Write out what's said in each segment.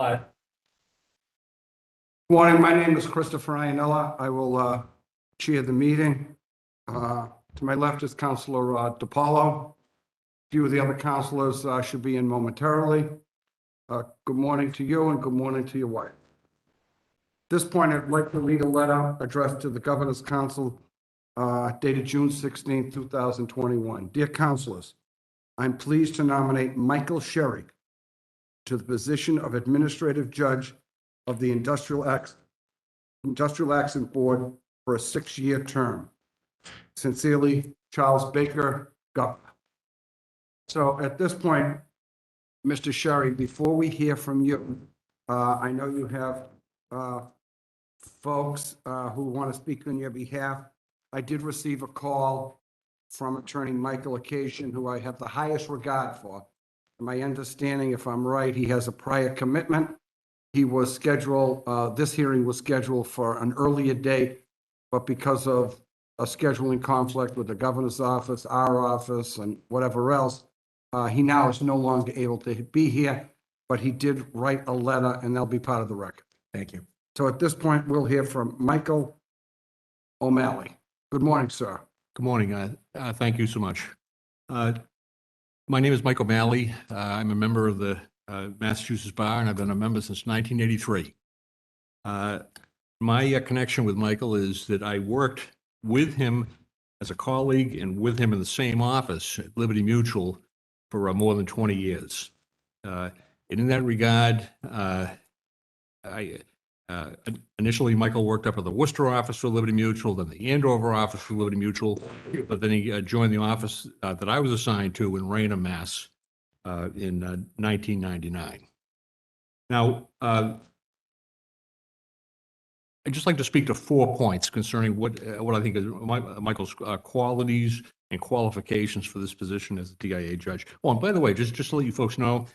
Good morning. My name is Christopher Iannella. I will chair the meeting. To my left is Councilor DiPaolo. A few of the other councilors should be in momentarily. Good morning to you and good morning to your wife. At this point, I'd like to read a letter addressed to the Governor's Council dated June 16, 2021. Dear councilors, I'm pleased to nominate Michael Sherry to the position of Administrative Judge of the Industrial Accident Board for a 6-year term. Sincerely, Charles Baker, Governor. So at this point, Mr. Sherry, before we hear from you, I know you have folks who want to speak on your behalf. I did receive a call from Attorney Michael Occasion, who I have the highest regard for. My understanding, if I'm right, he has a prior commitment. He was scheduled, this hearing was scheduled for an earlier date, but because of a scheduling conflict with the governor's office, our office, and whatever else, he now is no longer able to be here, but he did write a letter and they'll be part of the record. Thank you. So at this point, we'll hear from Michael O'Malley. Good morning, sir. Good morning. Thank you so much. My name is Mike O'Malley. I'm a member of the Massachusetts Bar, and I've been a member since 1983. My connection with Michael is that I worked with him as a colleague and with him in the same office at Liberty Mutual for more than 20 years. And in that regard, initially Michael worked up at the Worcester office for Liberty Mutual, then the Andover office for Liberty Mutual, but then he joined the office that I was assigned to in Raynham, Mass. In 1999. Now, I'd just like to speak to 4 points concerning what I think is Michael's qualities and qualifications for this position as a DIA judge. Oh, and by the way, just to let you folks know,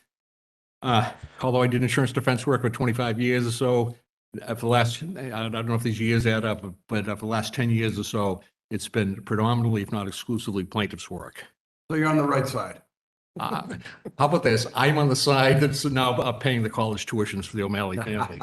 although I did insurance defense work for 25 years or so, for the last, I don't know if these years add up, but for the last 10 years or so, it's been predominantly, if not exclusively, plaintiff's work. So you're on the right side. How about this? I'm on the side that's now paying the college tuitions for the O'Malley family.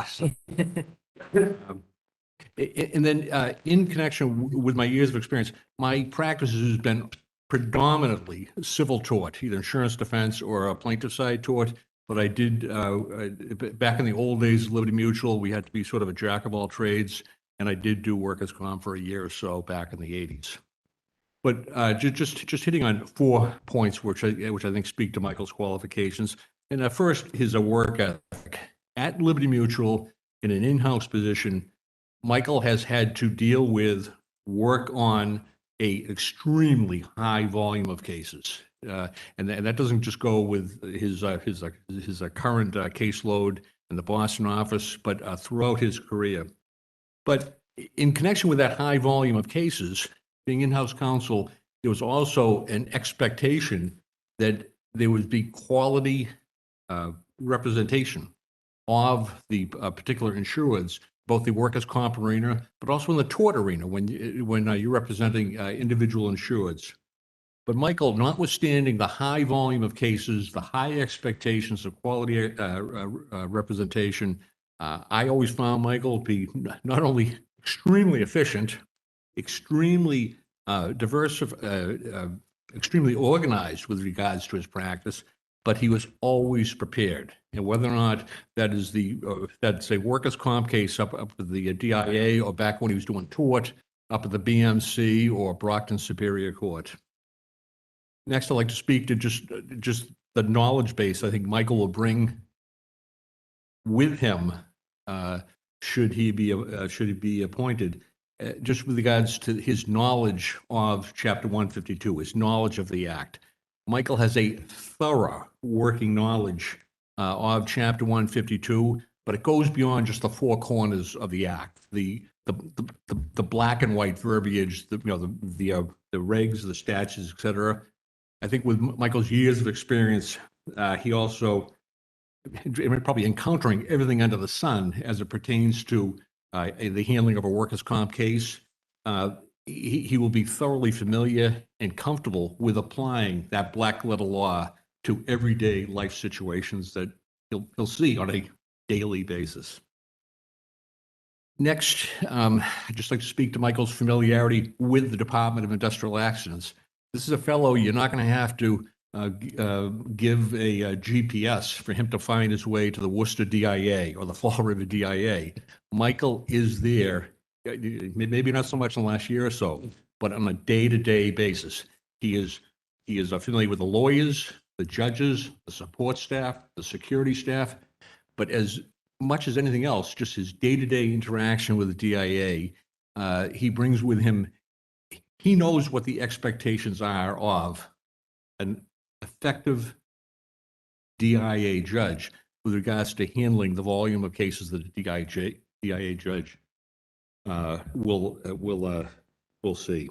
And then in connection with my years of experience, my practice has been predominantly civil tort, either insurance defense or a plaintiff side tort. But I did, back in the old days of Liberty Mutual, we had to be sort of a jack of all trades. And I did do workers' comp for a year or so back in the 80s. But just hitting on 4 points, which I think speak to Michael's qualifications. And first, his work ethic. At Liberty Mutual, in an in-house position, Michael has had to deal with work on a extremely high volume of cases, and that doesn't just go with his current caseload in the Boston office, but throughout his career. But in connection with that high volume of cases, being in-house counsel, there was also an expectation that there would be quality representation of the particular insureds, both the workers' comp arena, but also in the tort arena when you're representing individual insureds. But Michael, notwithstanding the high volume of cases, the high expectations of quality representation, I always found Michael to be not only extremely efficient, extremely diverse, extremely organized with regards to his practice, but he was always prepared. And whether or not that is that's a workers' comp case up at the DIA, or back when he was doing tort up at the BMC or Brockton Superior Court. Next, I'd like to speak to just the knowledge base I think Michael will bring with him should he be appointed. Just with regards to his knowledge of Chapter 152, his knowledge of the Act. Michael has a thorough working knowledge of Chapter 152, but it goes beyond just the 4 corners of the Act. The black and white verbiage, the regs, the statutes, et cetera. I think with Michael's years of experience, he also probably encountering everything under the sun as it pertains to the handling of a workers' comp case. He will be thoroughly familiar and comfortable with applying that black letter law to everyday life situations that he'll see on a daily basis. Next, I'd just like to speak to Michael's familiarity with the Department of Industrial Accidents. This is a fellow you're not going to have to give a GPS for him to find his way to the Worcester DIA or the Fall River DIA. Michael is there, maybe not so much in the last year or so, but on a day-to-day basis. He is familiar with the lawyers, the judges, the support staff, the security staff, but as much as anything else, just his day-to-day interaction with the DIA, he brings with him, he knows what the expectations are of an effective DIA judge with regards to handling the volume of cases that a DIA judge will see.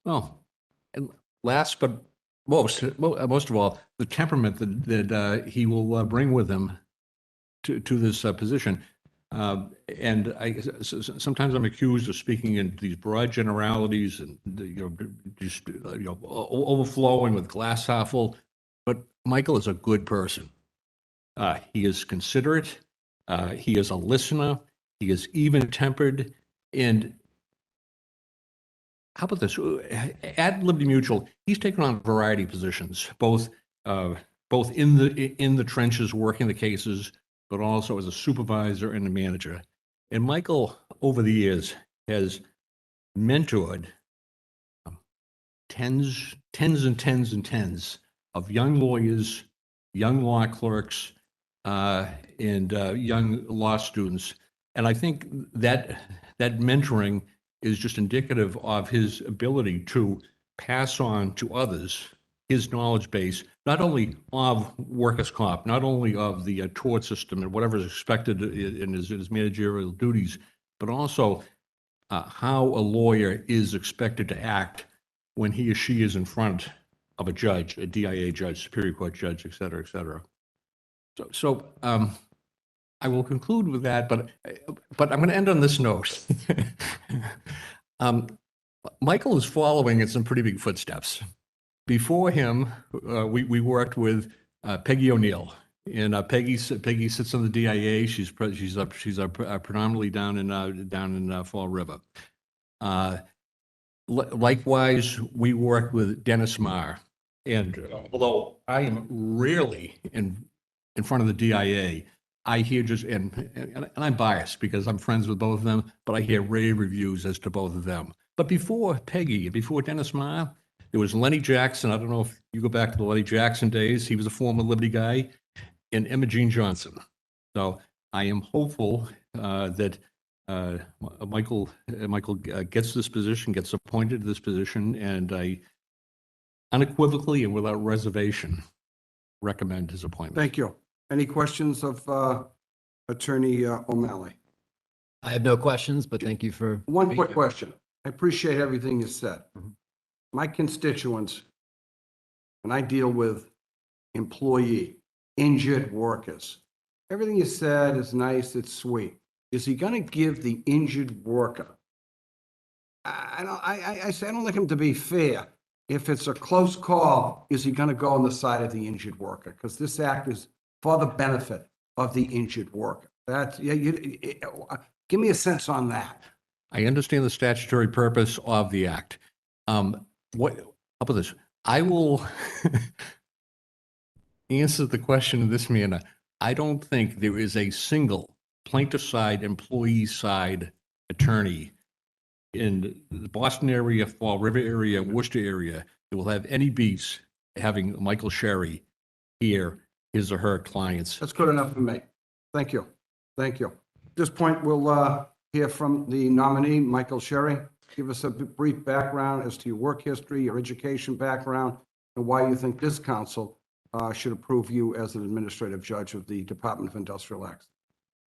Well, and last but most of all, the temperament that he will bring with him to this position. And sometimes I'm accused of speaking in these broad generalities and just overflowing with glass half full. But Michael is a good person. He is considerate. He is a listener. He is even-tempered. And how about this? At Liberty Mutual, he's taken on a variety of positions, both in the trenches working the cases, but also as a supervisor and a manager. And Michael, over the years, has mentored tens of young lawyers, young law clerks, and young law students. And I think that mentoring is just indicative of his ability to pass on to others his knowledge base, not only of workers' comp, not only of the tort system and whatever is expected in his managerial duties, but also how a lawyer is expected to act when he or she is in front of a judge, a DIA judge, Superior Court judge, et cetera, et cetera. So I will conclude with that, but I'm going to end on this note. Michael is following in some pretty big footsteps. Before him, we worked with Peggy O'Neill, and Peggy sits on the DIA. She's predominantly down in Fall River. Likewise, we worked with Dennis Marr, and although I am rarely in front of the DIA, I hear and I'm biased because I'm friends with both of them, but I hear rave reviews as to both of them. But before Peggy, before Dennis Marr, there was Lenny Jackson. I don't know if you go back to the Lenny Jackson days. He was a former Liberty guy, and Emma Jean Johnson. So I am hopeful that Michael gets this position, gets appointed to this position, and I unequivocally and without reservation recommend his appointment. Thank you. Any questions of Attorney O'Malley? I have no questions, but thank you for. One quick question. I appreciate everything you said. My constituents, when I deal with injured workers, everything you said is nice, it's sweet. Is he going to give the injured worker? I don't like him to be fair. If it's a close call, is he going to go on the side of the injured worker? Because this act is for the benefit of the injured worker. Give me a sense on that. I understand the statutory purpose of the act. How about this? I will answer the question in this manner. I don't think there is a single plaintiff side, employee side attorney in the Boston area, Fall River area, Worcester area that will have any beefs having Michael Sherry hear his or her clients. That's good enough for me. Thank you. Thank you. At this point, we'll hear from the nominee, Michael Sherry. Give us a brief background as to your work history, your education background, and why you think this council should approve you as an administrative judge of the Department of Industrial Accidents.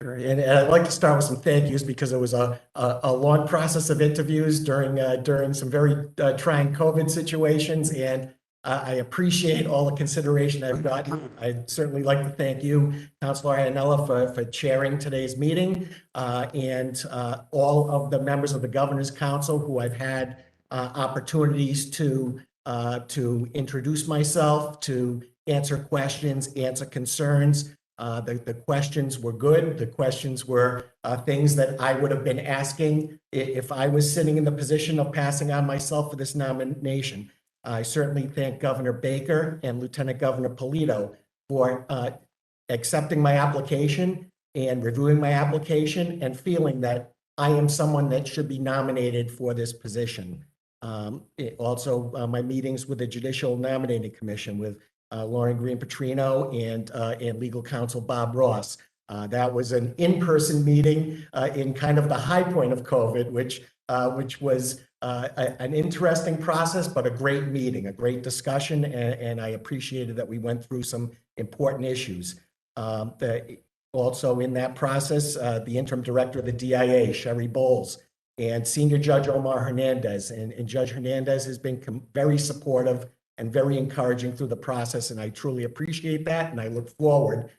And I'd like to start with some thank yous because it was a long process of interviews during some very trying COVID situations, and I appreciate all the consideration I've gotten. I'd certainly like to thank you, Councilor Iannella, for chairing today's meeting, and all of the members of the Governor's Council who I've had opportunities to to introduce myself, to answer questions, answer concerns. The questions were good. The questions were things that I would have been asking if I was sitting in the position of passing on myself for this nomination. I certainly thank Governor Baker and Lieutenant Governor Polito for accepting my application and reviewing my application and feeling that I am someone that should be nominated for this position. Also, my meetings with the Judicial Nominating Commission with Lauren Green Petrino and legal counsel Bob Ross. That was an in-person meeting in kind of the high point of COVID, which was an interesting process, but a great meeting, a great discussion, and I appreciated that we went through some important issues. Also in that process, the interim director of the DIA, Sherry Bowles, and Senior Judge Omar Hernandez, and Judge Hernandez has been very supportive and very encouraging through the process, and I truly appreciate that, and I look forward,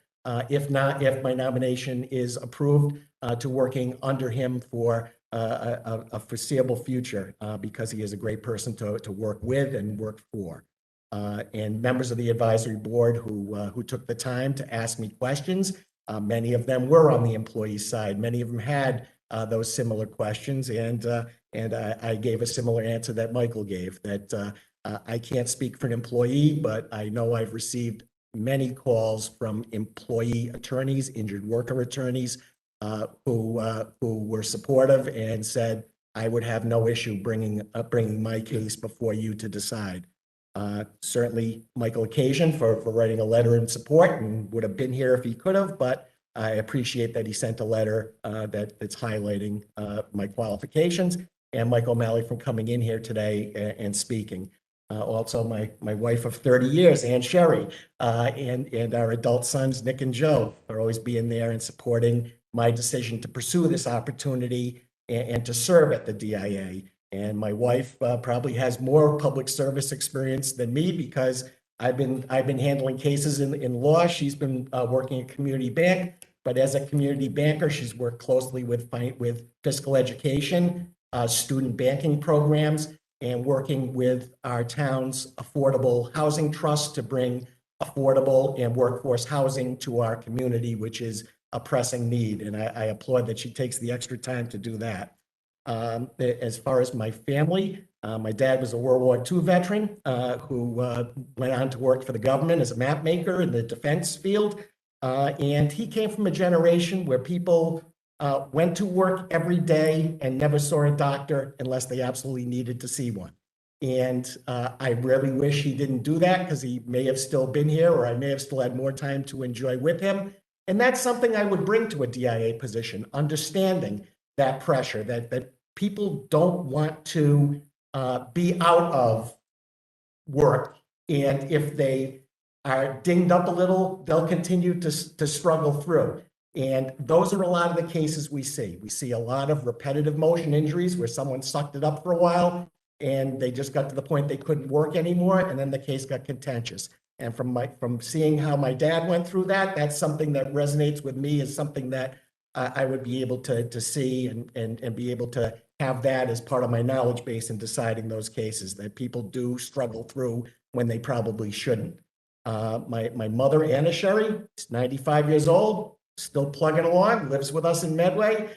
if my nomination is approved, to working under him for a foreseeable future, because he is a great person to work with and work for. And members of the advisory board who took the time to ask me questions, many of them were on the employee side. Many of them had those similar questions, and I gave a similar answer that Michael gave, that I can't speak for an employee, but I know I've received many calls from employee attorneys, injured worker attorneys, who were supportive and said I would have no issue bringing my case before you to decide. Certainly Michael Occasion for writing a letter in support and would have been here if he could have, but I appreciate that he sent a letter that's highlighting my qualifications, and Mike O'Malley from coming in here today and speaking. Also my wife of 30 years, Ann Sherry, and our adult sons, Nick and Joe, for always being there and supporting my decision to pursue this opportunity and to serve at the DIA. And my wife probably has more public service experience than me, because I've been handling cases in law. She's been working at community bank, but as a community banker, she's worked closely with fiscal education, student banking programs, and working with our town's affordable housing trust to bring affordable and workforce housing to our community, which is a pressing need. And I applaud that she takes the extra time to do that. As far as my family, my dad was a World War II veteran who went on to work for the government as a map maker in the defense field. And he came from a generation where people went to work every day and never saw a doctor unless they absolutely needed to see one. And I really wish he didn't do that, because he may have still been here, or I may have still had more time to enjoy with him. And that's something I would bring to a DIA position, understanding that pressure, that people don't want to be out of work. And if they are dinged up a little, they'll continue to struggle through. And those are a lot of the cases we see. We see a lot of repetitive motion injuries where someone sucked it up for a while and they just got to the point they couldn't work anymore, and then the case got contentious. And from seeing how my dad went through that, that's something that resonates with me, is something that I would be able to see and be able to have that as part of my knowledge base in deciding those cases that people do struggle through when they probably shouldn't. My mother, Anna Sherry, is 95 years old, still plugging along, lives with us in Medway.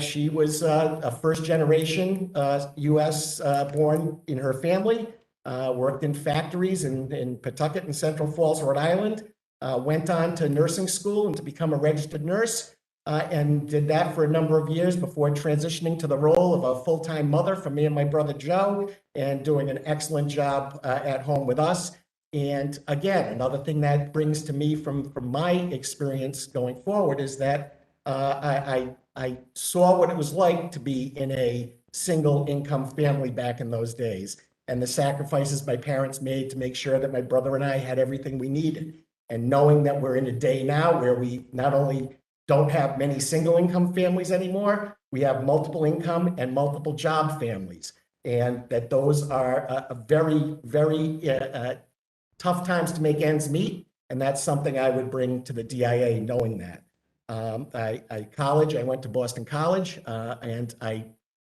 She was a first generation US born in her family, worked in factories in Pawtucket and Central Falls, Rhode Island, went on to nursing school and to become a registered nurse, and did that for a number of years before transitioning to the role of a full-time mother for me and my brother Joe, and doing an excellent job at home with us. And again, another thing that brings to me from my experience going forward is that I saw what it was like to be in a single income family back in those days, and the sacrifices my parents made to make sure that my brother and I had everything we needed. And knowing that we're in a day now where we not only don't have many single income families anymore, we have multiple income and multiple job families, and that those are a very, very tough times to make ends meet. And that's something I would bring to the DIA, knowing that. I went to Boston College, and I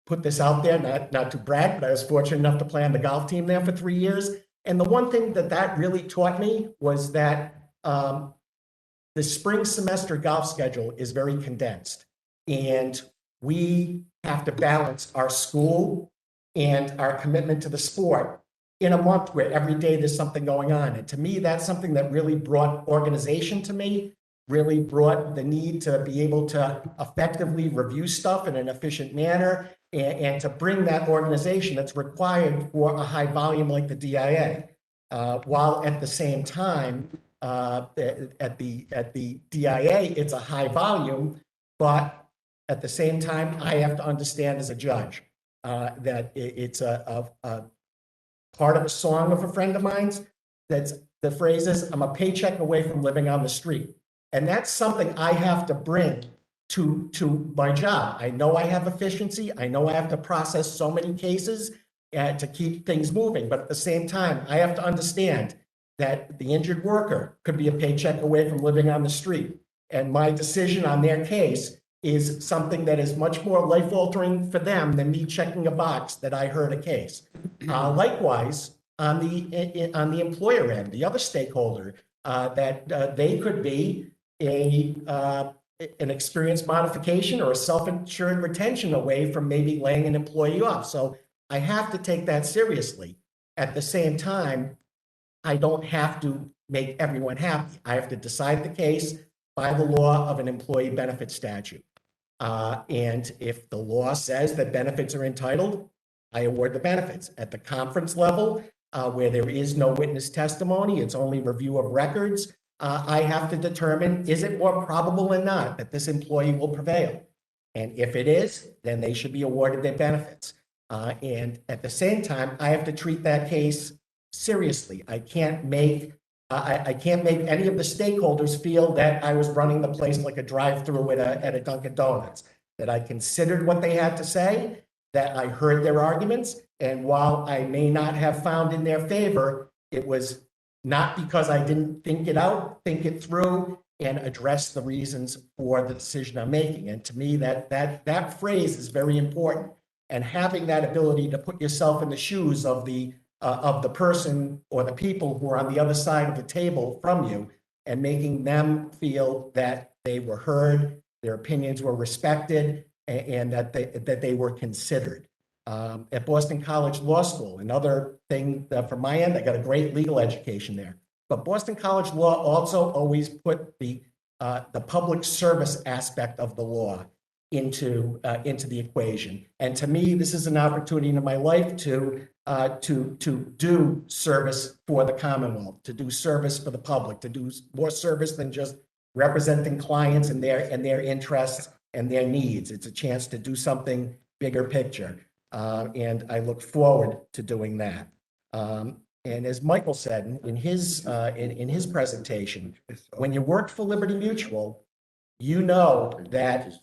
put this out there, not to brag, but I was fortunate enough to play on the golf team there for 3 years. And the one thing that really taught me was that the spring semester golf schedule is very condensed. And we have to balance our school and our commitment to the sport in a month where every day there's something going on. And to me, that's something that really brought organization to me, really brought the need to be able to effectively review stuff in an efficient manner and to bring that organization that's required for a high volume like the DIA. While at the same time, at the DIA, it's a high volume, but at the same time, I have to understand as a judge that it's a part of a song of a friend of mine's. That's the phrase is, I'm a paycheck away from living on the street. And that's something I have to bring to my job. I know I have efficiency. I know I have to process so many cases to keep things moving. But at the same time, I have to understand that the injured worker could be a paycheck away from living on the street. And my decision on their case is something that is much more life-altering for them than me checking a box that I heard a case. Likewise, on the employer end, the other stakeholder, that they could be an experience modification or a self-insured retention away from maybe laying an employee off. So I have to take that seriously. At the same time, I don't have to make everyone happy. I have to decide the case by the law of an employee benefit statute. And if the law says that benefits are entitled, I award the benefits. At the conference level, where there is no witness testimony, it's only review of records, I have to determine, is it more probable than not that this employee will prevail? And if it is, then they should be awarded their benefits. And at the same time, I have to treat that case seriously. I can't make any of the stakeholders feel that I was running the place like a drive-through at a Dunkin' Donuts, that I considered what they had to say, that I heard their arguments, and while I may not have found in their favor, it was not because I didn't think it through, and address the reasons for the decision I'm making. And to me, that phrase is very important. And having that ability to put yourself in the shoes of the person or the people who are on the other side of the table from you, and making them feel that they were heard, their opinions were respected, and that they were considered. At Boston College Law School, another thing from my end, I got a great legal education there. But Boston College Law also always put the public service aspect of the law into the equation. And to me, this is an opportunity in my life to do service for the Commonwealth, to do service for the public, to do more service than just representing clients and their interests and their needs. It's a chance to do something bigger picture. And I look forward to doing that. And as Michael said in his presentation, when you work for Liberty Mutual, you know that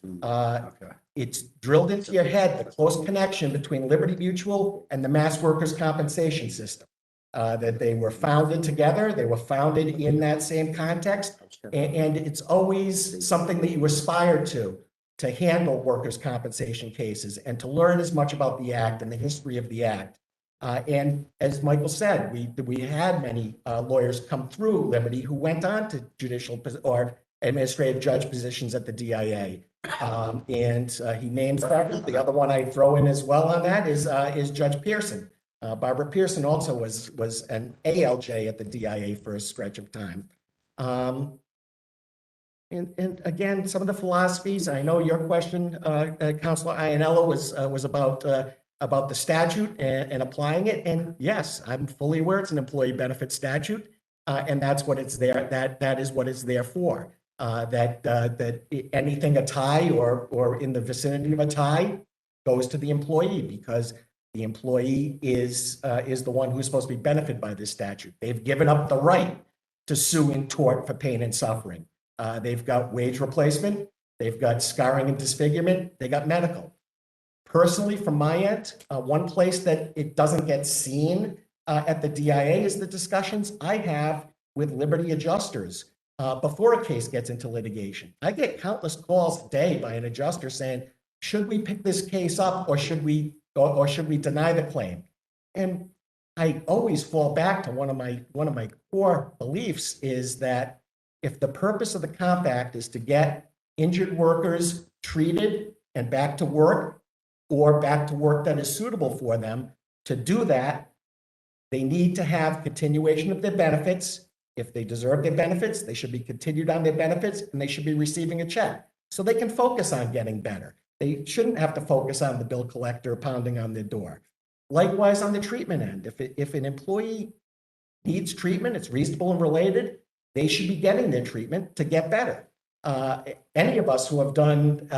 it's drilled into your head, the close connection between Liberty Mutual and the mass workers' compensation system. That they were founded together, they were founded in that same context, and it's always something that you aspire to handle workers' compensation cases and to learn as much about the Act and the history of the Act. And as Michael said, we had many lawyers come through Liberty who went on to judicial or administrative judge positions at the DIA. And he named several. The other one I throw in as well on that is Judge Pearson. Barbara Pearson also was an ALJ at the DIA for a stretch of time. And again, some of the philosophies, I know your question, Councilor Ianella, was about the statute and applying it. And yes, I'm fully aware it's an employee benefit statute, and that's what it's there. That is what it's there for. That anything a tie or in the vicinity of a tie goes to the employee, because the employee is the one who's supposed to be benefited by this statute. They've given up the right to sue in tort for pain and suffering. They've got wage replacement, they've got scarring and disfigurement, they got medical. Personally, from my end, one place that it doesn't get seen at the DIA is the discussions I have with Liberty adjusters before a case gets into litigation. I get countless calls a day by an adjuster saying, should we pick this case up or should we deny the claim? And I always fall back to one of my core beliefs is that if the purpose of the Comp Act is to get injured workers treated and back to work, or back to work that is suitable for them, to do that, they need to have continuation of their benefits. If they deserve their benefits, they should be continued on their benefits and they should be receiving a check so they can focus on getting better. They shouldn't have to focus on the bill collector pounding on their door. Likewise, on the treatment end, if an employee needs treatment, it's reasonable and related, they should be getting their treatment to get better. Any of us who have done,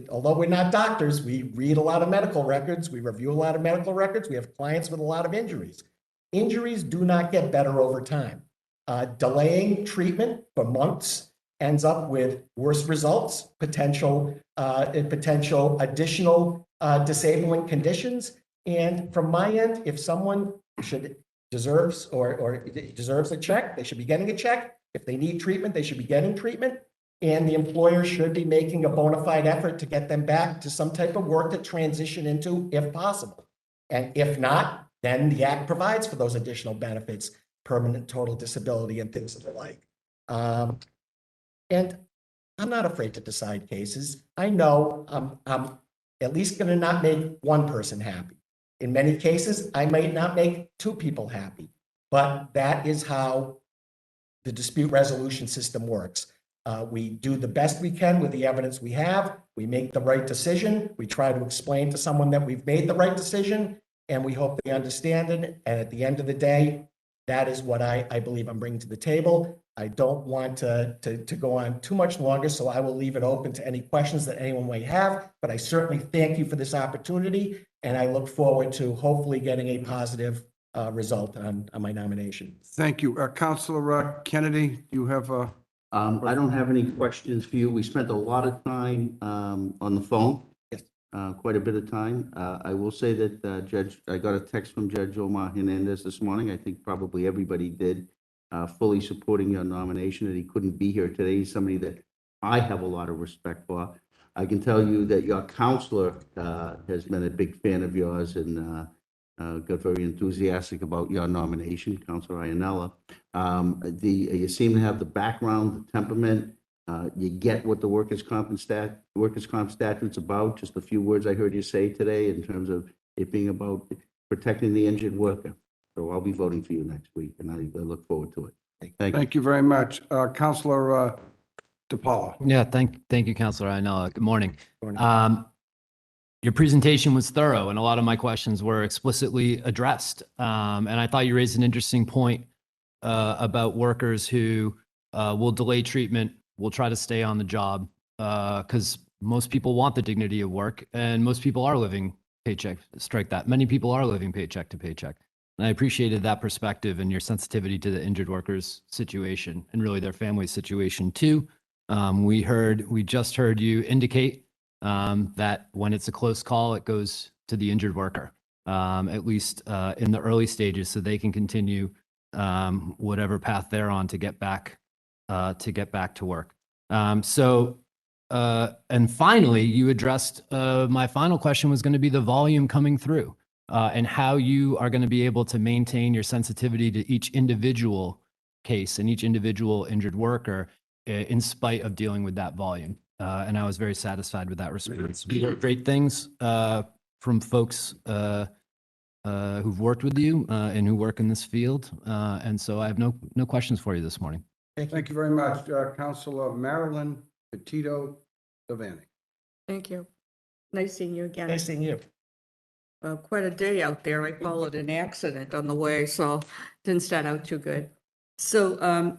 although we're not doctors, we read a lot of medical records, we review a lot of medical records, we have clients with a lot of injuries. Injuries do not get better over time. Delaying treatment for months ends up with worse results, potential additional disabling conditions. And from my end, if someone deserves a check, they should be getting a check. If they need treatment, they should be getting treatment. And the employer should be making a bona fide effort to get them back to some type of work to transition into if possible. And if not, then the Act provides for those additional benefits, permanent total disability and things of the like. And I'm not afraid to decide cases. I know I'm at least going to not make one person happy. In many cases, I might not make two people happy, but that is how the dispute resolution system works. We do the best we can with the evidence we have. We make the right decision. We try to explain to someone that we've made the right decision, and we hope they understand it. And at the end of the day, that is what I believe I'm bringing to the table. I don't want to go on too much longer, so I will leave it open to any questions that anyone may have. But I certainly thank you for this opportunity, and I look forward to hopefully getting a positive result on my nomination. Thank you. Councilor Kennedy, you have a... I don't have any questions for you. We spent a lot of time on the phone. Yes. Quite a bit of time. I will say that I got a text from Judge Omar Hernandez this morning. I think probably everybody did, fully supporting your nomination, that he couldn't be here today. He's somebody that I have a lot of respect for. I can tell you that your counselor has been a big fan of yours and got very enthusiastic about your nomination, Councilor Iannella. You seem to have the background, the temperament. You get what the workers' comp statute's about. Just a few words I heard you say today in terms of it being about protecting the injured worker. So I'll be voting for you next week, and I look forward to it. Thank you. Thank you very much. Councilor DiPaolo. Yeah, thank you, Councilor Iannella. Good morning. Good morning. Your presentation was thorough, and a lot of my questions were explicitly addressed. And I thought you raised an interesting point about workers who will delay treatment, will try to stay on the job, because most people want the dignity of work, and most people are living paycheck. Strike that. Many people are living paycheck to paycheck. And I appreciated that perspective and your sensitivity to the injured workers' situation and really their family situation too. We just heard you indicate that when it's a close call, it goes to the injured worker, at least in the early stages, so they can continue whatever path they're on to get back to work. And finally, you addressed my final question was going to be the volume coming through and how you are going to be able to maintain your sensitivity to each individual case and each individual injured worker in spite of dealing with that volume. And I was very satisfied with that response. We heard great things from folks who've worked with you and who work in this field. And so I have no questions for you this morning. Thank you very much. Councilor Marilyn Petito Devaney. Thank you. Nice seeing you again. Nice seeing you. Quite a day out there. I followed an accident on the way, so didn't start out too good. So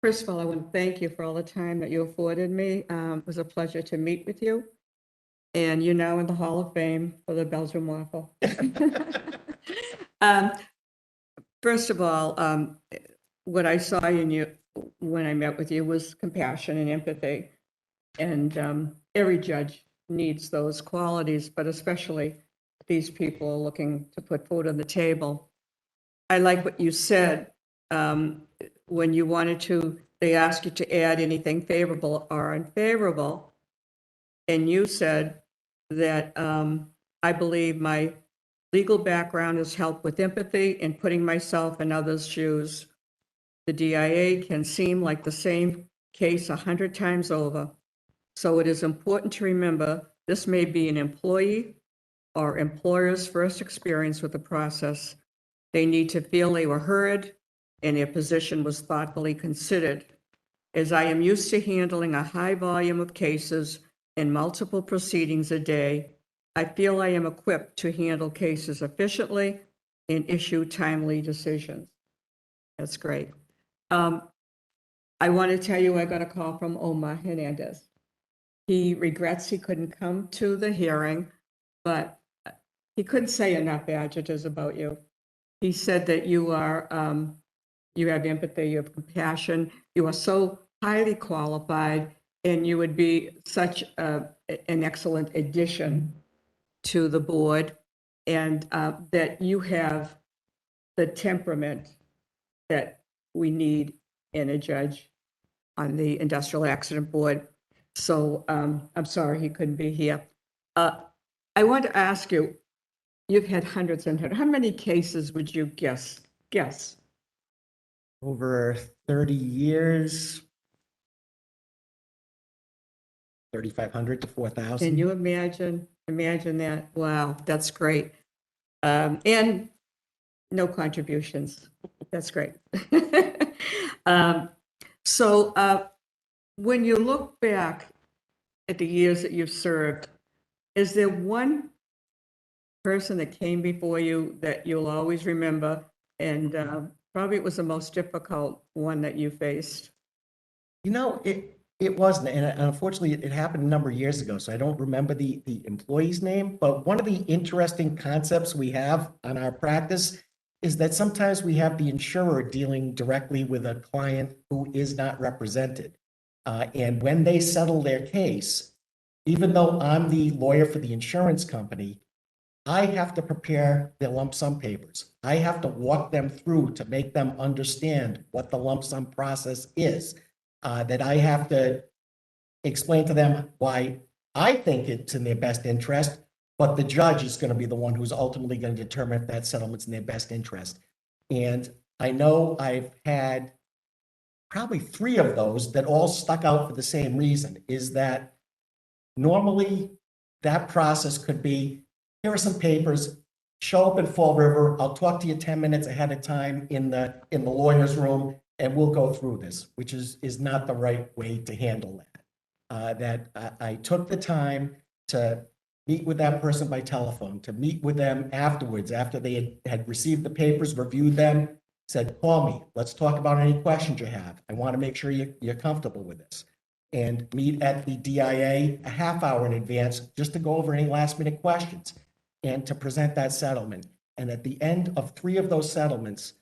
first of all, I want to thank you for all the time that you afforded me. It was a pleasure to meet with you. And you're now in the Hall of Fame for the Belgian waffle. First of all, what I saw in you when I met with you was compassion and empathy. And every judge needs those qualities, but especially these people looking to put food on the table. I like what you said when you wanted to, they asked you to add anything favorable or unfavorable. and you said that I believe my legal background has helped with empathy in putting myself in others' shoes. The DIA can seem like the same case 100 times over. So it is important to remember this may be an employee or employer's first experience with the process. They need to feel they were heard and their position was thoughtfully considered. As I am used to handling a high volume of cases and multiple proceedings a day, I feel I am equipped to handle cases efficiently and issue timely decisions. That's great. I want to tell you, I got a call from Omar Hernandez. He regrets he couldn't come to the hearing, but he couldn't say enough adjectives about you. He said that you are, you have empathy, you have compassion, you are so highly qualified, and you would be such an excellent addition to the board, and that you have the temperament that we need in a judge on the Industrial Accident Board. So I'm sorry he couldn't be here. I want to ask you, you've had hundreds and hundreds. How many cases would you guess? Over 30 years, 3,500 to 4,000. Can you imagine that? Wow, that's great. And no contributions. That's great. So when you look back at the years that you've served, is there one person that came before you that you'll always remember? And probably it was the most difficult one that you faced. You know, it wasn't, and unfortunately, it happened a number of years ago, so I don't remember the employee's name. But one of the interesting concepts we have on our practice is that sometimes we have the insurer dealing directly with a client who is not represented. And when they settle their case, even though I'm the lawyer for the insurance company, I have to prepare their lump sum papers. I have to walk them through to make them understand what the lump sum process is. That I have to explain to them why I think it's in their best interest, but the judge is going to be the one who's ultimately going to determine if that settlement's in their best interest. And I know I've had probably 3 of those that all stuck out for the same reason, is that normally that process could be, here are some papers, show up in Fall River, I'll talk to you 10 minutes ahead of time in the lawyer's room, and we'll go through this, which is not the right way to handle that. I took the time to meet with that person by telephone, to meet with them afterwards, after they had received the papers, reviewed them, said, call me, let's talk about any questions you have. I want to make sure you're comfortable with this. And meet at the DIA a half hour in advance just to go over any last minute questions and to present that settlement. And at the end of 3 of those settlements,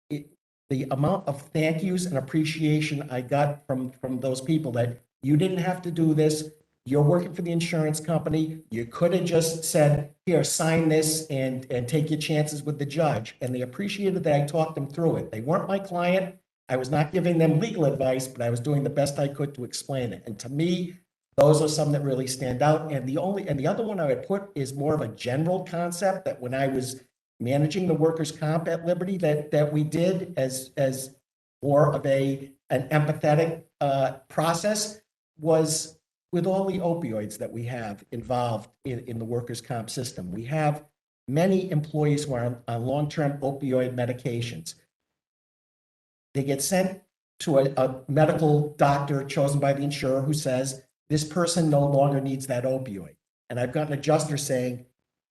the amount of thank yous and appreciation I got from those people, that you didn't have to do this, you're working for the insurance company, you could have just said, here, sign this and take your chances with the judge. And they appreciated that I talked them through it. They weren't my client. I was not giving them legal advice, but I was doing the best I could to explain it. And to me, those are some that really stand out. And the other one I would put is more of a general concept that when I was managing the workers' comp at Liberty, that we did as more of an empathetic process, was with all the opioids that we have involved in the workers' comp system. We have many employees who are on long-term opioid medications. They get sent to a medical doctor chosen by the insurer who says, this person no longer needs that opioid. And I've got an adjuster saying,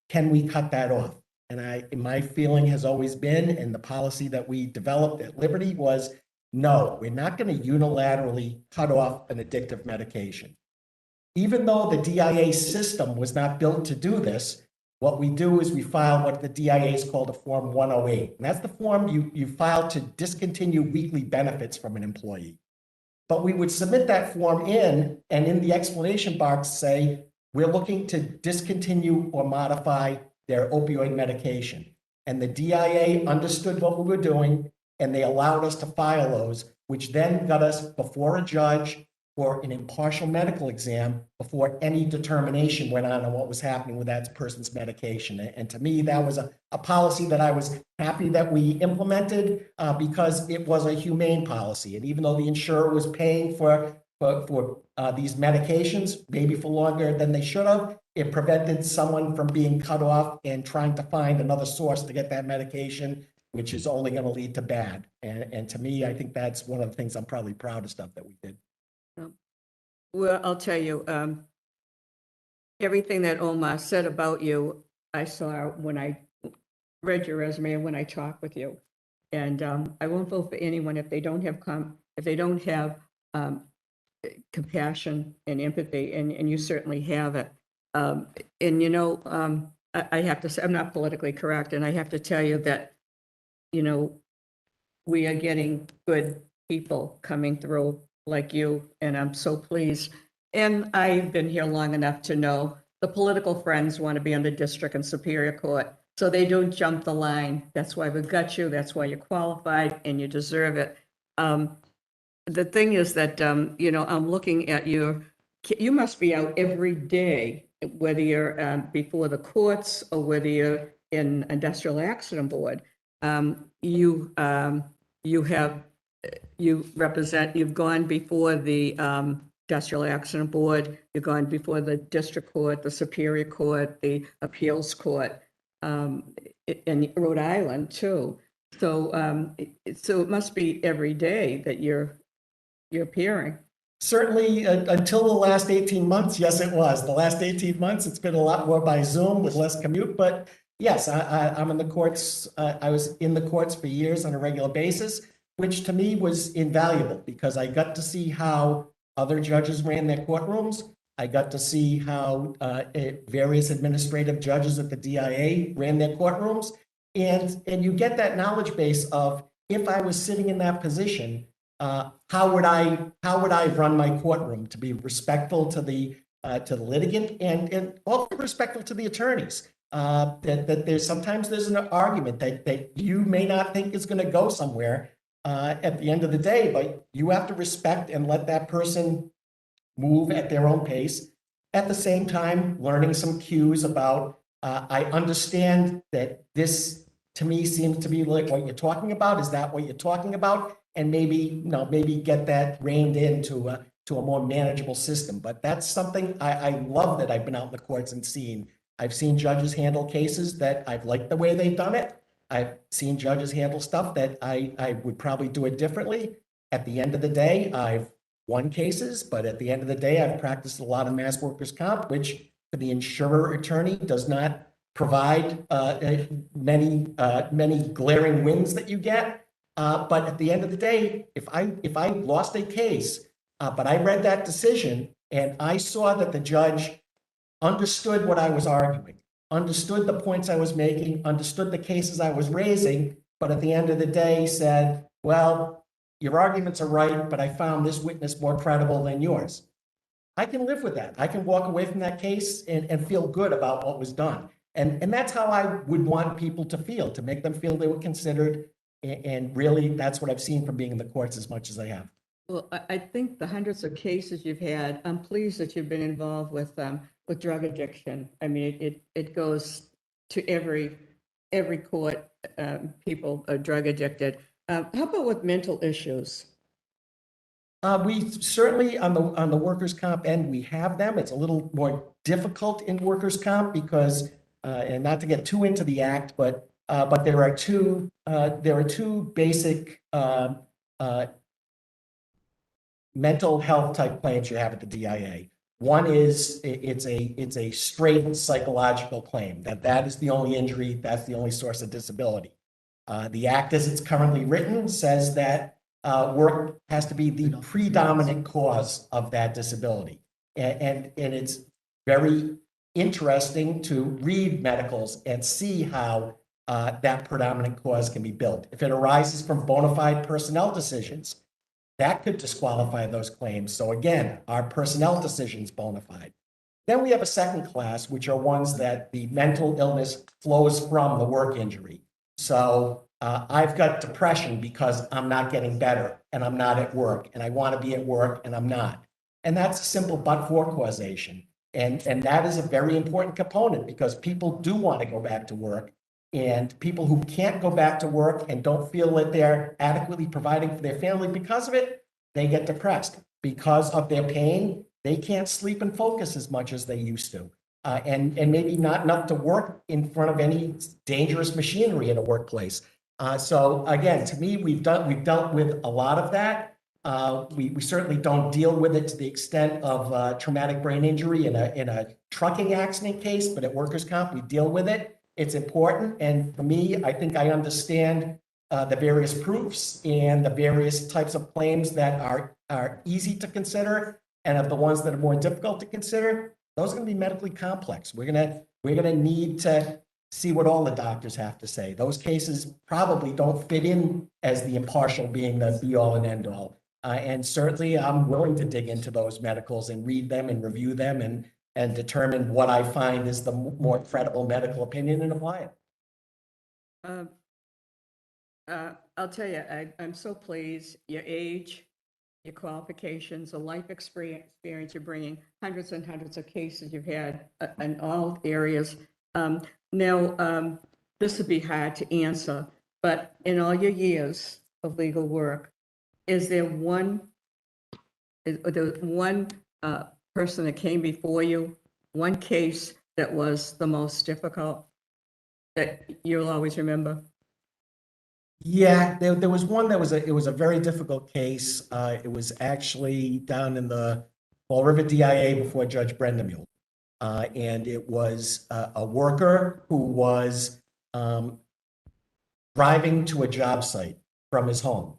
can we cut that off? And my feeling has always been, and the policy that we developed at Liberty was, no, we're not going to unilaterally cut off an addictive medication. Even though the DIA system was not built to do this, what we do is we file what the DIA is called a Form 108. And that's the form you file to discontinue weekly benefits from an employee. But we would submit that form in, and in the explanation box say, we're looking to discontinue or modify their opioid medication. And the DIA understood what we were doing, and they allowed us to file those, which then got us before a judge for an impartial medical exam before any determination went on what was happening with that person's medication. And to me, that was a policy that I was happy that we implemented because it was a humane policy. And even though the insurer was paying for these medications, maybe for longer than they should have, it prevented someone from being cut off and trying to find another source to get that medication, which is only going to lead to bad. And to me, I think that's one of the things I'm probably proudest of that we did. Well, I'll tell you, everything that Omar said about you, I saw when I read your resume and when I talked with you. And I won't vote for anyone if they don't have compassion and empathy, and you certainly have it. And you know, I have to say, I'm not politically correct, and I have to tell you that, you know, we are getting good people coming through like you, and I'm so pleased. And I've been here long enough to know the political friends want to be on the district and superior court, so they don't jump the line. That's why we've got you. That's why you're qualified, and you deserve it. The thing is that, you know, I'm looking at you must be out every day, whether you're before the courts or whether you're in industrial accident board. You've gone before the industrial accident board, you've gone before the district court, the superior court, the appeals court, in Rhode Island too. So, so it must be every day that you're appearing. Certainly, until the last 18 months, yes, it was. The last 18 months, it's been a lot more by Zoom with less commute, but yes, I'm in the courts. I was in the courts for years on a regular basis, which to me was invaluable because I got to see how other judges ran their courtrooms. I got to see how various administrative judges at the DIA ran their courtrooms. And you get that knowledge base of, if I was sitting in that position, how would I run my courtroom to be respectful to the litigant and also respectful to the attorneys? That there's sometimes an argument that you may not think is going to go somewhere at the end of the day, but you have to respect and let that person move at their own pace. At the same time, learning some cues about, I understand that this to me seems to be like what you're talking about. Is that what you're talking about? And maybe, maybe get that reined into a more manageable system. But that's something I love that I've been out in the courts and seen. I've seen judges handle cases that I've liked the way they've done it. I've seen judges handle stuff that I would probably do it differently. At the end of the day, I've won cases, but at the end of the day, I've practiced a lot of mass workers' comp, which for the insurer attorney does not provide many glaring wins that you get. But at the end of the day, if I lost a case, but I read that decision and I saw that the judge understood what I was arguing, understood the points I was making, understood the cases I was raising, but at the end of the day said, well, your arguments are right, but I found this witness more credible than yours. I can live with that. I can walk away from that case and feel good about what was done. And that's how I would want people to feel, to make them feel they were considered. And really, that's what I've seen from being in the courts as much as I have. Well, I think the hundreds of cases you've had, I'm pleased that you've been involved with drug addiction. I mean, it goes to every court, people are drug addicted. How about with mental issues? We certainly, on the workers' comp end, we have them. It's a little more difficult in workers' comp because, and not to get too into the act, but there are two basic mental health type claims you have at the DIA. One is it's a straight psychological claim that is the only injury, that's the only source of disability. The act as it's currently written says that work has to be the predominant cause of that disability. And it's very interesting to read medicals and see how that predominant cause can be built. If it arises from bona fide personnel decisions, that could disqualify those claims. So again, our personnel decisions bona fide. Then we have a second class, which are ones that the mental illness flows from the work injury. So I've got depression because I'm not getting better and I'm not at work and I want to be at work and I'm not. And that's a simple but-for causation. And that is a very important component because people do want to go back to work. And people who can't go back to work and don't feel that they're adequately providing for their family because of it, they get depressed. Because of their pain, they can't sleep and focus as much as they used to. And maybe not enough to work in front of any dangerous machinery in a workplace. So again, to me, we've dealt with a lot of that. We certainly don't deal with it to the extent of traumatic brain injury in a trucking accident case, but at workers' comp, we deal with it. It's important. And for me, I think I understand the various proofs and the various types of claims that are easy to consider, and of the ones that are more difficult to consider, those are going to be medically complex. We're gonna need to see what all the doctors have to say. Those cases probably don't fit in as the impartial being the be all and end all. And certainly I'm willing to dig into those medicals and read them and review them and determine what I find is the more credible medical opinion and apply it. I'll tell you, I'm so pleased, your age, your qualifications, the life experience you're bringing, hundreds and hundreds of cases you've had in all areas. Now, this would be hard to answer, but in all your years of legal work, is there one person that came before you, one case that was the most difficult that you'll always remember? Yeah, there was one that it was a very difficult case. It was actually down in the Fall River DIA before Judge Brendamule. And it was a worker who was driving to a job site from his home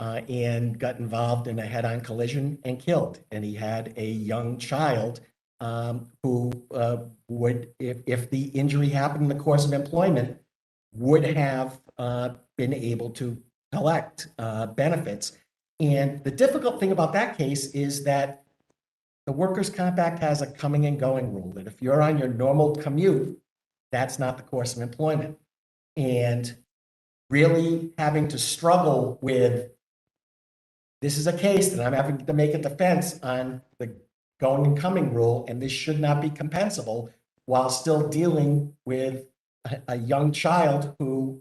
and got involved in a head-on collision and killed. And he had a young child who would, if the injury happened in the course of employment, would have been able to collect benefits. And the difficult thing about that case is that the Workers' Comp Act has a coming and going rule that if you're on your normal commute, that's not the course of employment. And really having to struggle with, this is a case that I'm having to make a defense on the going and coming rule, and this should not be compensable, while still dealing with a young child who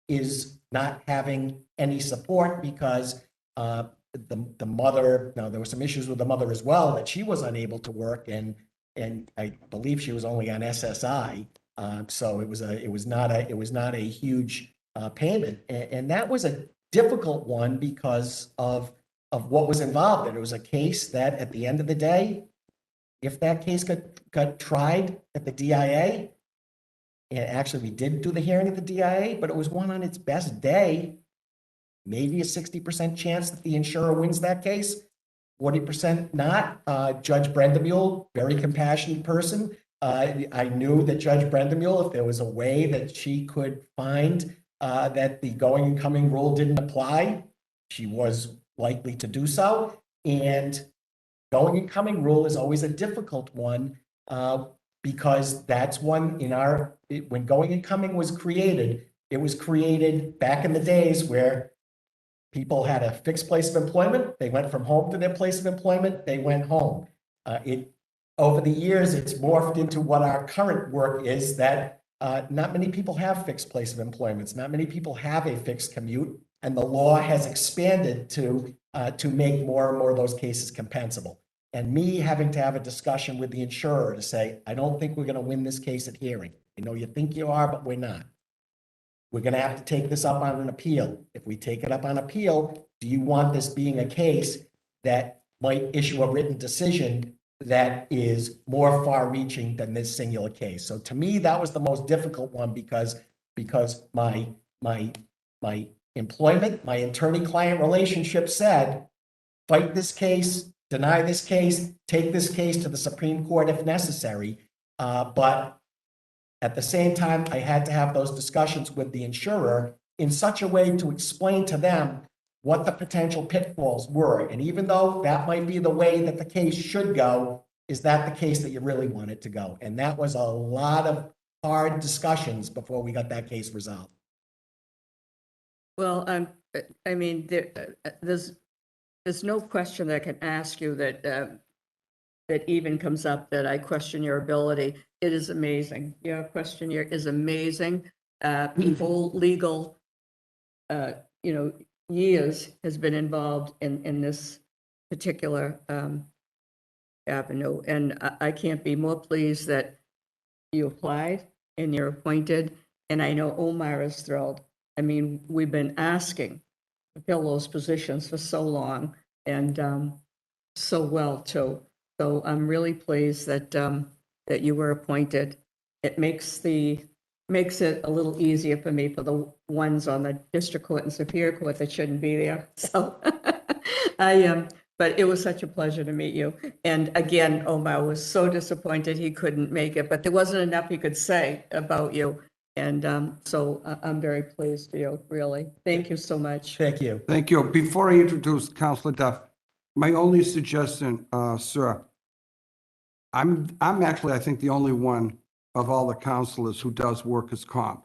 is not having any support because the mother, now there were some issues with the mother as well, that she was unable to work, and I believe she was only on SSI. So it was not a huge payment, and that was a difficult one because of what was involved. And it was a case that at the end of the day, if that case got tried at the DIA, and actually we did do the hearing at the DIA, but it was one on its best day, maybe a 60% chance that the insurer wins that case, 40% not. Judge Brendamule, very compassionate person. I knew that Judge Brendamule, if there was a way that she could find that the going and coming rule didn't apply, she was likely to do so. And going and coming rule is always a difficult one because that's one when going and coming was created, it was created back in the days where people had a fixed place of employment. They went from home to their place of employment. They went home. Over the years, it's morphed into what our current work is, that not many people have fixed place of employments. Not many people have a fixed commute, and the law has expanded to make more and more of those cases compensable. And me having to have a discussion with the insurer to say, I don't think we're going to win this case at hearing. I know you think you are, but we're not. We're going to have to take this up on an appeal. If we take it up on appeal, do you want this being a case that might issue a written decision that is more far-reaching than this singular case? So to me, that was the most difficult one because my employment, my attorney-client relationship said, fight this case, deny this case, take this case to the Supreme Court if necessary. But at the same time, I had to have those discussions with the insurer in such a way to explain to them what the potential pitfalls were. And even though that might be the way that the case should go, is that the case that you really want it to go? And that was a lot of hard discussions before we got that case resolved. Well, I mean, there's there's no question that I can ask you that, that even comes up that I question your ability. It is amazing. Your questionnaire is amazing. The whole legal, years has been involved in this particular avenue. And I can't be more pleased that you applied and you're appointed. And I know Omar is thrilled. I mean, we've been asking to fill those positions for so long and so well too. So I'm really pleased that that you were appointed. It makes it a little easier for me for the ones on the district court and superior court that shouldn't be there. So but it was such a pleasure to meet you. And again, Omar was so disappointed he couldn't make it, but there wasn't enough he could say about you. And so I'm very pleased for you, really. Thank you so much. Thank you. Thank you. Before I introduce Counselor Duff, my only suggestion, sir, I'm actually, I think, the only one of all the counselors who does workers' comp.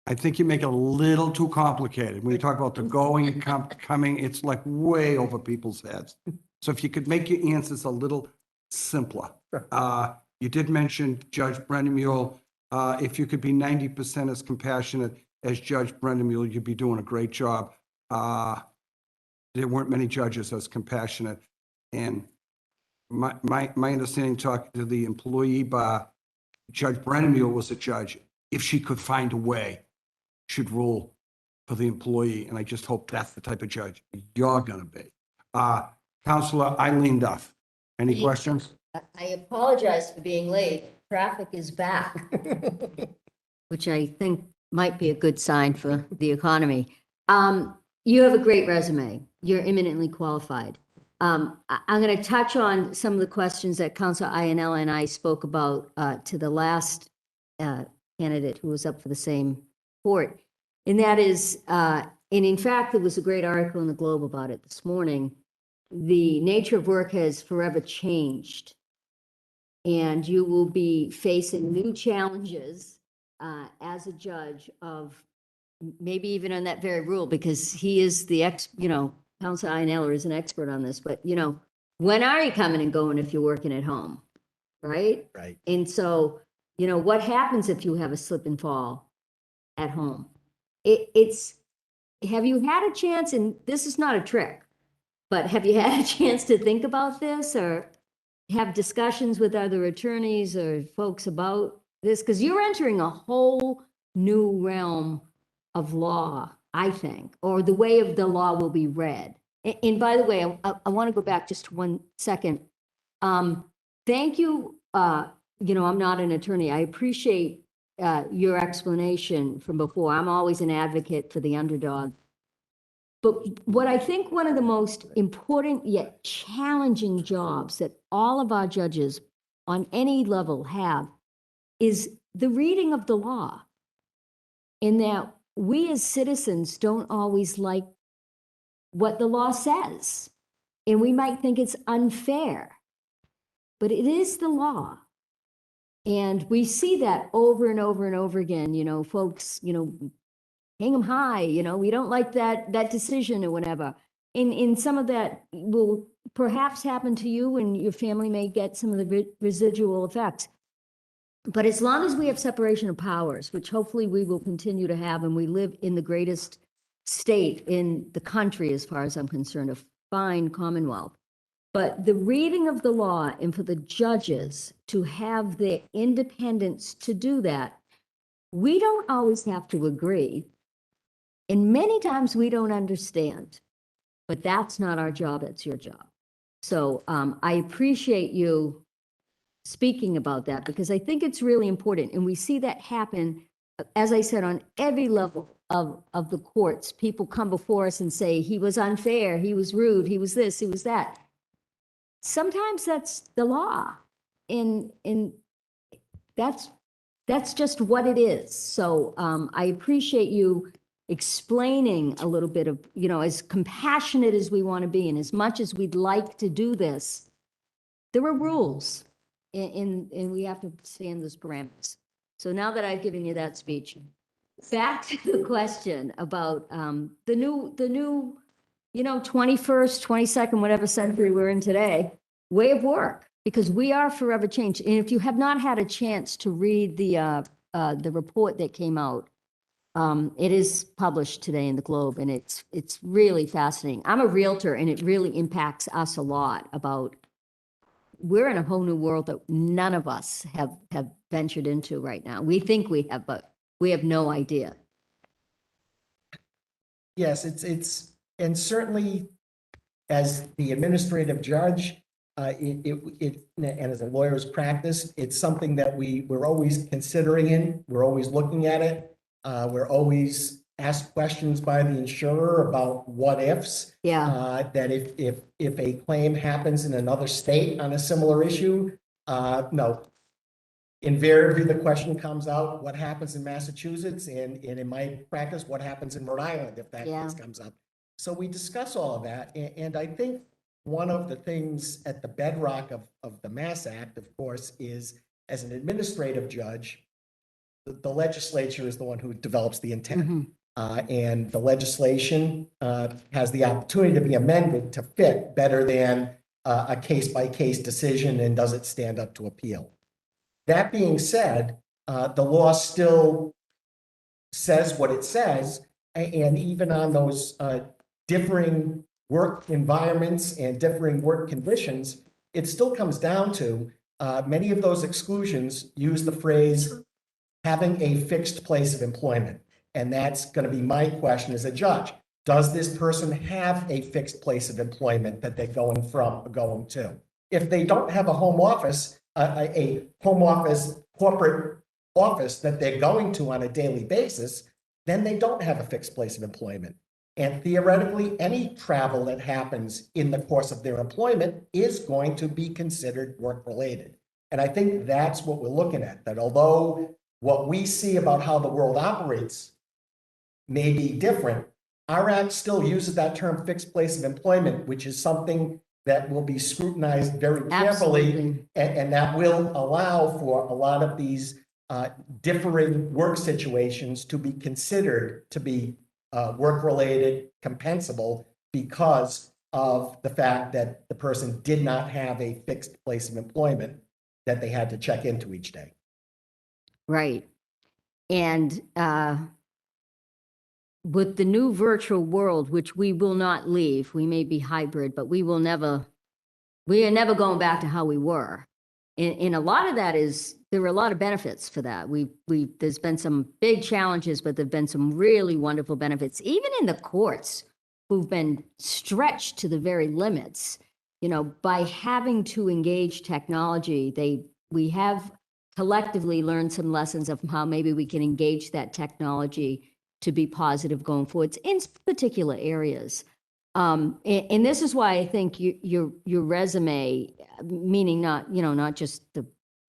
I think you make it a little too complicated. When you talk about the going and coming, it's like way over people's heads. So if you could make your answers a little simpler. You did mention Judge Brennemule. If you could be 90% as compassionate as Judge Brennemule, you'd be doing a great job. There weren't many judges as compassionate. And my understanding, talking to the employee bar, Judge Brennemule was a judge. If she could find a way, should rule for the employee. And I just hope that's the type of judge you're going to be. Counselor Eileen Duff, any questions? I apologize for being late. Traffic is back, which I think might be a good sign for the economy. You have a great resume. You're eminently qualified. I'm going to touch on some of the questions that Councilor Iannella and I spoke about to the last candidate who was up for the same court. And that is, and in fact, there was a great article in the Globe about it this morning. The nature of work has forever changed. And you will be facing new challenges as a judge of maybe even on that very rule, because he is the Council Iannella is an expert on this, but when are you coming and going if you're working at home, right? Right. And so, what happens if you have a slip and fall at home? Have you had a chance, and this is not a trick, but have you had a chance to think about this or have discussions with other attorneys or folks about this? Because you're entering a whole new realm of law, I think, or the way of the law will be read. And by the way, I want to go back just 1 second. Thank you. I'm not an attorney. I appreciate your explanation from before. I'm always an advocate for the underdog. But what I think one of the most important yet challenging jobs that all of our judges on any level have is the reading of the law. In that we as citizens don't always like what the law says. And we might think it's unfair, but it is the law. And we see that over and over and over again, folks, hang them high, we don't like that decision or whatever. And some of that will perhaps happen to you and your family may get some of the residual effects. But as long as we have separation of powers, which hopefully we will continue to have, and we live in the greatest state in the country, as far as I'm concerned, a fine commonwealth. But the reading of the law and for the judges to have the independence to do that, we don't always have to agree. And many times we don't understand, but that's not our job, it's your job. So I appreciate you speaking about that because I think it's really important. And we see that happen, as I said, on every level of the courts. People come before us and say, he was unfair, he was rude, he was this, he was that. Sometimes that's the law. And that's just what it is. So I appreciate you explaining a little bit of, as compassionate as we want to be and as much as we'd like to do this, there are rules and we have to stand those parameters. So now that I've given you that speech, back to the question about the new 21st, 22nd, whatever century we're in today, way of work, because we are forever changed. And if you have not had a chance to read the report that came out, it is published today in the Globe, and it's really fascinating. I'm a realtor, and it really impacts us a lot about we're in a whole new world that none of us have ventured into right now. We think we have, but we have no idea. Yes, and certainly as the administrative judge, and as a lawyer's practice, it's something that we're always considering in, we're always looking at it. We're always asked questions by the insurer about what ifs. Yeah. That if a claim happens in another state on a similar issue, no. Invariably, the question comes out, what happens in Massachusetts? And in my practice, what happens in Rhode Island if that case comes up? So we discuss all of that. And I think one of the things at the bedrock of the Mass Act, of course, is as an administrative judge, the legislature is the one who develops the intent. And the legislation has the opportunity to be amended to fit better than a case-by-case decision, and does it stand up to appeal. That being said, the law still says what it says, and even on those differing work environments and differing work conditions, it still comes down to many of those exclusions use the phrase having a fixed place of employment. And that's going to be my question as a judge. Does this person have a fixed place of employment that they're going to? If they don't have a home office, corporate office that they're going to on a daily basis, then they don't have a fixed place of employment. And theoretically, any travel that happens in the course of their employment is going to be considered work-related. And I think that's what we're looking at, that although what we see about how the world operates may be different, our act still uses that term fixed place of employment, which is something that will be scrutinized very carefully, and that will allow for a lot of these differing work situations to be considered to be work-related, compensable, because of the fact that the person did not have a fixed place of employment that they had to check into each day. Right. And with the new virtual world, which we will not leave, we may be hybrid, but we are never going back to how we were. And a lot of that is, there were a lot of benefits for that. There's been some big challenges, but there've been some really wonderful benefits, even in the courts, who've been stretched to the very limits. By having to engage technology, we have collectively learned some lessons of how maybe we can engage that technology to be positive going forwards in particular areas. And this is why I think your resume, meaning not just the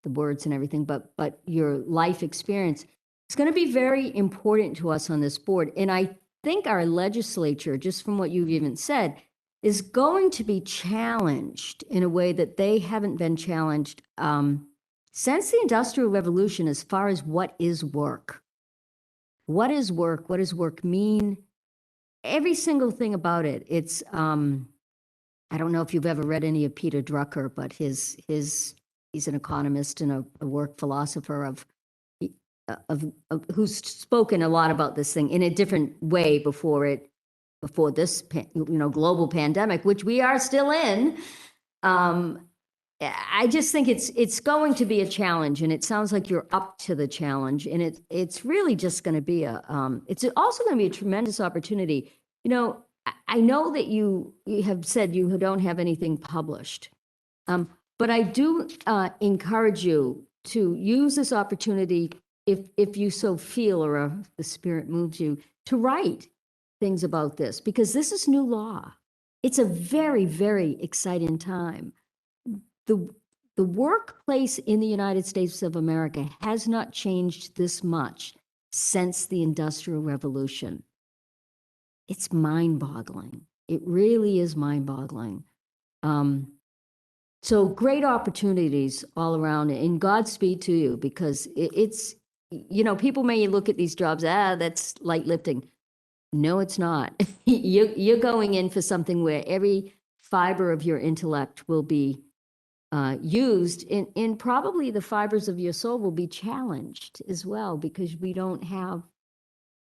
words and everything, but your life experience, is going to be very important to us on this board. And I think our legislature, just from what you've even said, is going to be challenged in a way that they haven't been challenged since the Industrial Revolution, as far as what is work. What is work? What does work mean? Every single thing about it. It's, I don't know if you've ever read any of Peter Drucker, but he's an economist and a work philosopher of who's spoken a lot about this thing in a different way before this, global pandemic, which we are still in. I just think it's going to be a challenge, and it sounds like you're up to the challenge, and it's really just going to be it's also going to be a tremendous opportunity. I know that you have said you don't have anything published, but I do encourage you to use this opportunity, if you so feel, or the spirit moves you, to write things about this, because this is new law. It's a very, very exciting time. The workplace in the United States of America has not changed this much since the Industrial Revolution. It's mind-boggling. It really is mind-boggling. So great opportunities all around, and Godspeed to you, because it's, people may look at these jobs, that's light lifting. No, it's not. You're going in for something where every fiber of your intellect will be used, and probably the fibers of your soul will be challenged as well, because we don't have,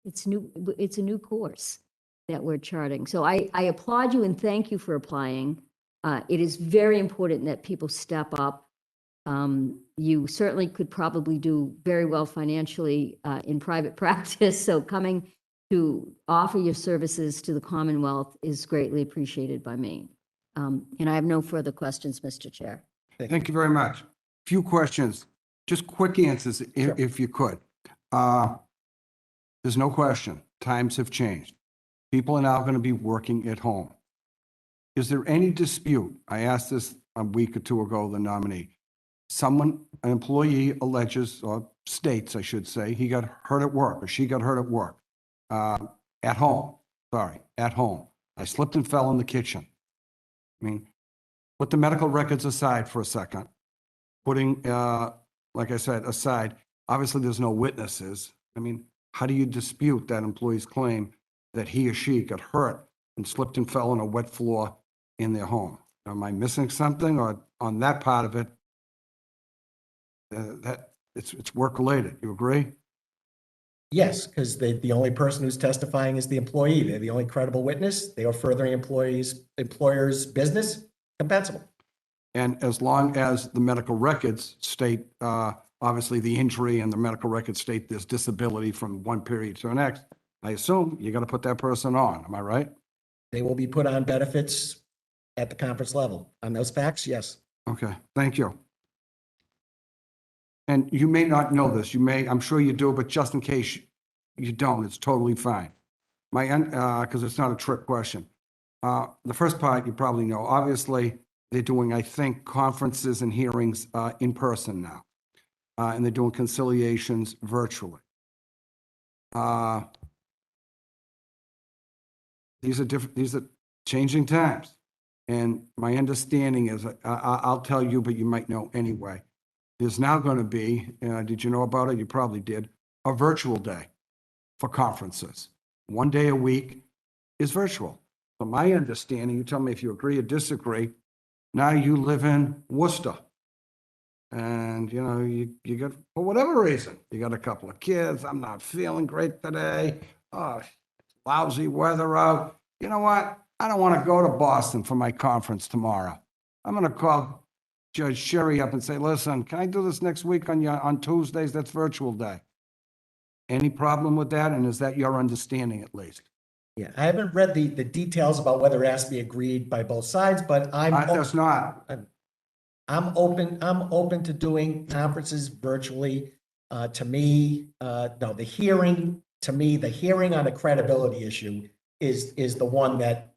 it's a new course that we're charting. So I applaud you and thank you for applying. It is very important that people step up. You certainly could probably do very well financially in private practice, so coming to offer your services to the Commonwealth is greatly appreciated by me. And I have no further questions, Mr. Chair. Thank you very much. Few questions, just quick answers if you could. There's no question, times have changed. People are now going to be working at home. Is there any dispute? I asked this a week or two ago, the nominee. An employee alleges, or states, I should say, he got hurt at work or she got hurt at work. At home, at home. I slipped and fell in the kitchen. I mean, put the medical records aside for a second. Putting, like I said, aside, obviously there's no witnesses. I mean, how do you dispute that employee's claim that he or she got hurt and slipped and fell on a wet floor in their home? Am I missing something, or on that part of it, that it's work-related? You agree? Yes, because the only person who's testifying is the employee. They're the only credible witness. They are furthering employer's business, compensable. And as long as the medical records state, obviously the injury and the medical records state there's disability from one period to the next, I assume you got to put that person on. Am I right? They will be put on benefits at the conference level. On those facts, yes. Okay, thank you. And you may not know this, I'm sure you do, but just in case you don't, it's totally fine. Because it's not a trick question. The first part you probably know, obviously, they're doing, I think, conferences and hearings in person now. And they're doing conciliations virtually. These are changing times. And my understanding is, I'll tell you, but you might know anyway. There's now going to be, did you know about it? You probably did, a virtual day for conferences. 1 day a week is virtual. From my understanding, you tell me if you agree or disagree, now you live in Worcester. And, you got, for whatever reason, you got a couple of kids. I'm not feeling great today. Oh, lousy weather out. You know what? I don't want to go to Boston for my conference tomorrow. I'm going to call Judge Sherry up and say, listen, can I do this next week on Tuesdays? That's virtual day. Any problem with that? And is that your understanding at least? Yeah, I haven't read the details about whether it has to be agreed by both sides, but That's not. I'm open to doing conferences virtually. To me, no, the hearing on the credibility issue is the one that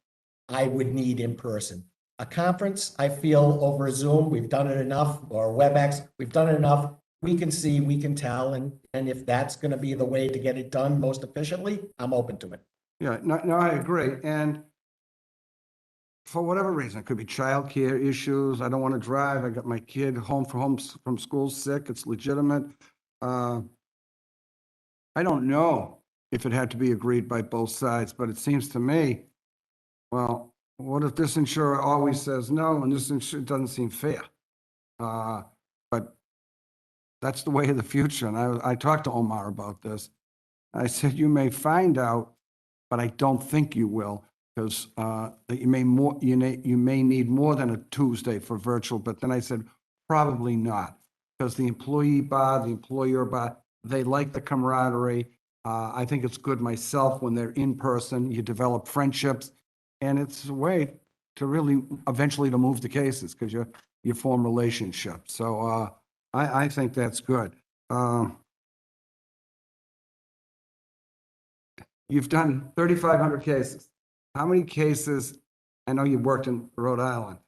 I would need in person. A conference, I feel over Zoom, we've done it enough, or WebEx, we've done it enough. We can see, we can tell, and if that's going to be the way to get it done most efficiently, I'm open to it. Yeah, no, I agree. And for whatever reason, it could be childcare issues. I don't want to drive. I got my kid home from school sick. It's legitimate. I don't know if it had to be agreed by both sides, but it seems to me, well, what if this insurer always says no, and this insurer doesn't seem fair? But that's the way of the future. And I talked to Omar about this. I said, you may find out, but I don't think you will, because that you may need more than a Tuesday for virtual. But then I said, probably not, because the employee bar, the employer bar, they like the camaraderie. I think it's good myself when they're in person. You develop friendships, and it's a way to really eventually to move the cases because you form relationships. So I think that's good. You've done 3,500 cases. How many cases, I know you worked in Rhode Island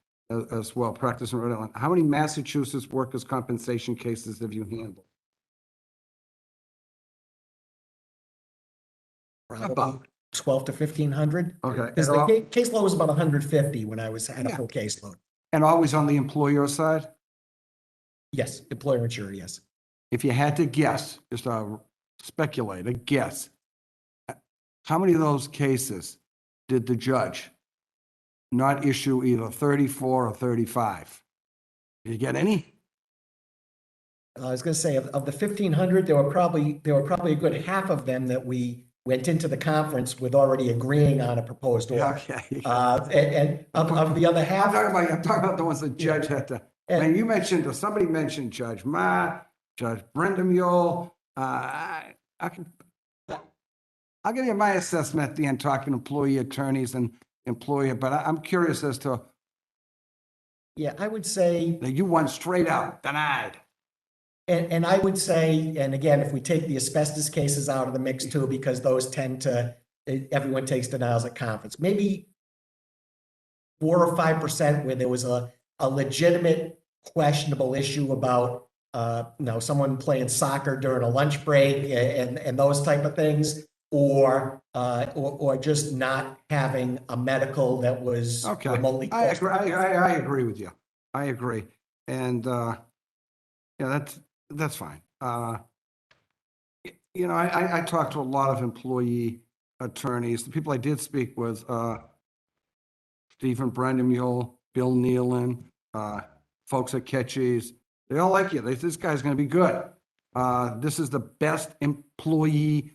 as well, practiced in Rhode Island. How many Massachusetts workers' compensation cases have you handled? About 12 to 1,500. Okay. Because the caseload was about 150 when I was at a full caseload. And always on the employer side? Yes, employer insurer, yes. If you had to guess, just speculate, a guess, how many of those cases did the judge not issue either 34 or 35? Did you get any? I was going to say, of the 1,500, there were probably a good half of them that we went into the conference with already agreeing on a proposed order. Okay. And of the other I'm half, talking about the ones the judge had to, man, you mentioned, or somebody mentioned Judge Ma, Judge Brenda Mule. I'll give you my assessment at the end, talking employee attorneys and employer, but I'm curious as to, yeah, I would say, that you went straight out, denied. and I would say, and again, if we take the asbestos cases out of the mix too, because those tend to, everyone takes denials at conference, maybe 4 or 5% where there was a legitimate questionable issue about, someone playing soccer during a lunch break and those type of things, or just not having a medical that was Okay. remotely. I agree with you. I agree. And, yeah, that's fine. I talked to a lot of employee attorneys. The people I did speak with, Stephen Brandemule, Bill Nealon, folks at Ketchy's, they all like you. They say, this guy's going to be good. This is the best employee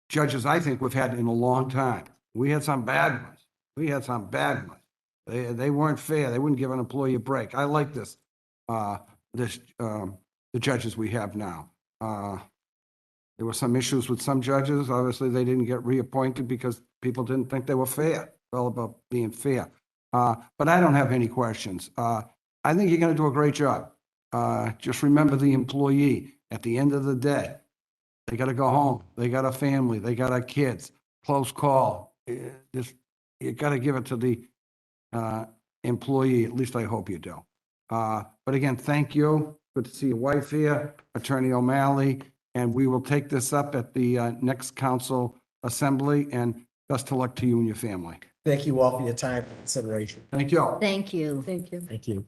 judges I think we've had in a long time. We had some bad ones. They weren't fair. They wouldn't give an employee a break. I like the judges we have now. There were some issues with some judges. Obviously, they didn't get reappointed because people didn't think they were fair. It's all about being fair. But I don't have any questions. I think you're going to do a great job. Just remember the employee. At the end of the day, they got to go home. They got a family. They got kids. Close call. You got to give it to the employee. At least I hope you do. But again, thank you. Good to see your wife here, Attorney O'Malley, and we will take this up at the next council assembly, and best of luck to you and your family. Thank you all for your time and consideration. Thank you. Thank you. Thank you. Thank you.